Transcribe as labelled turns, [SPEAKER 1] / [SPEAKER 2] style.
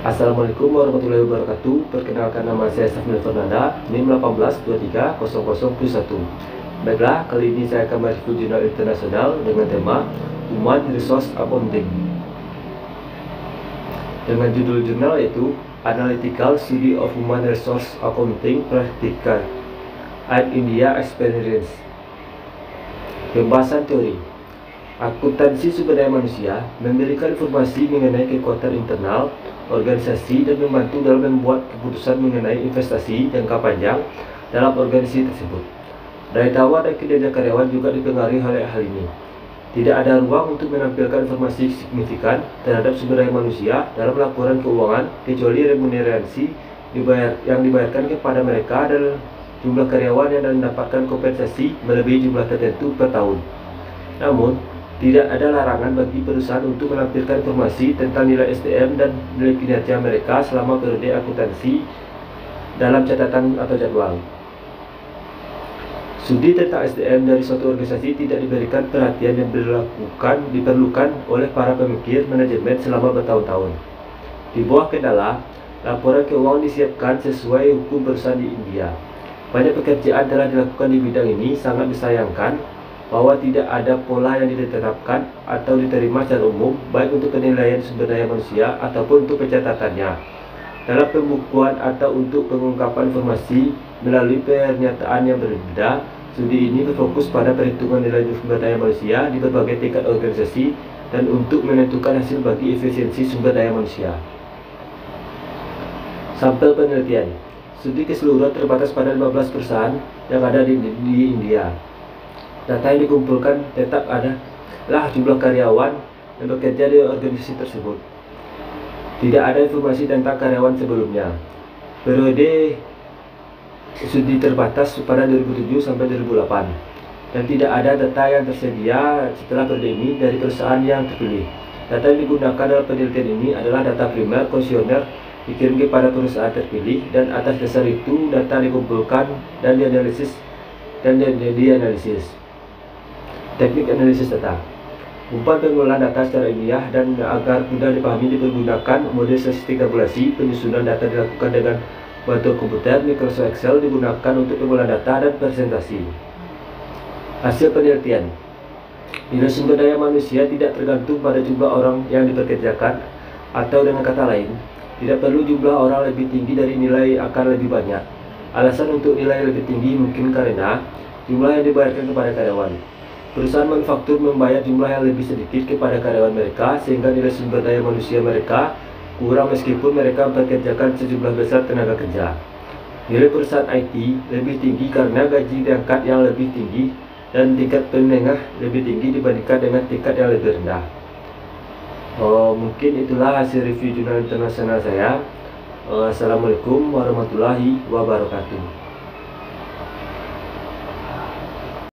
[SPEAKER 1] Assalamualaikum warahmatullahi wabarakatuh. Perkenalkan, nama saya Safnil Fernanda, NIM 18230071. Baiklah, kali ini saya akan mereview jurnal internasional dengan tema Human Resource Accounting. Dengan judul jurnal yaitu Analytical Study of Human Resource Accounting Practical and India Experience. Pembahasan teori. Akuntansi sumber daya manusia memberikan informasi mengenai kekuatan internal organisasi dan membantu dalam membuat keputusan mengenai investasi jangka panjang dalam organisasi tersebut. Daya tawar dan kinerja karyawan juga dipengaruhi oleh hal ini. Tidak ada ruang untuk menampilkan informasi signifikan terhadap sumber daya manusia dalam laporan keuangan kecuali remunerasi yang dibayarkan kepada mereka dan jumlah karyawan yang mendapatkan kompensasi melebihi jumlah tertentu per tahun. Namun, tidak ada larangan bagi perusahaan untuk menampilkan informasi tentang nilai SDM dan nilai kinerja mereka selama periode akuntansi dalam catatan atau jadwal. Studi tentang SDM dari suatu organisasi tidak diberikan perhatian yang diperlukan oleh para pemikir manajemen selama bertahun-tahun. Di bawah kendala, laporan keuangan disiapkan sesuai hukum perusahaan di India. Banyak pekerjaan telah dilakukan di bidang ini. Sangat disayangkan bahwa tidak ada pola yang ditetapkan atau diterima secara umum, baik untuk penilaian sumber daya manusia ataupun untuk pencatatannya dalam pembukuan atau untuk pengungkapan informasi melalui pernyataan yang berbeda. Studi ini berfokus pada perhitungan nilai sumber daya manusia di berbagai tingkat organisasi dan untuk menentukan hasil bagi efisiensi sumber daya manusia. Sampel penelitian. Studi keseluruhan terbatas pada 15 perusahaan yang ada di India. Data yang dikumpulkan tetap adalah jumlah karyawan yang bekerja di organisasi tersebut. Tidak ada informasi tentang karyawan sebelumnya. Periode studi terbatas pada 2007 sampai 2008 dan tidak ada data yang tersedia setelah periode ini dari perusahaan yang terpilih. Data yang digunakan dalam penelitian ini adalah data primer kuesioner dikirim kepada perusahaan terpilih, dan atas dasar itu data dikumpulkan dan dianalisis. Teknik analisis data. Umpan pengolahan data secara ilmiah dan agar mudah dipahami dipergunakan model statistik tabulasi. Penyusunan data dilakukan dengan bantuan komputer. Microsoft Excel digunakan untuk pengolahan data dan presentasi. Hasil penelitian. Nilai sumber daya manusia tidak tergantung pada jumlah orang yang dipekerjakan, atau dengan kata lain, tidak perlu jumlah orang lebih tinggi dari nilai akan lebih banyak. Alasan untuk nilai lebih tinggi mungkin karena jumlah yang dibayarkan kepada karyawan. Perusahaan manufaktur membayar jumlah yang lebih sedikit kepada karyawan mereka, sehingga nilai sumber daya manusia mereka kurang meskipun mereka mempekerjakan sejumlah besar tenaga kerja. Nilai perusahaan IT lebih tinggi karena gaji diangkat yang lebih tinggi dan tingkat menengah lebih tinggi dibandingkan dengan tingkat yang lebih rendah. Mungkin itulah hasil review jurnal internasional saya. Assalamualaikum warahmatullahi wabarakatuh.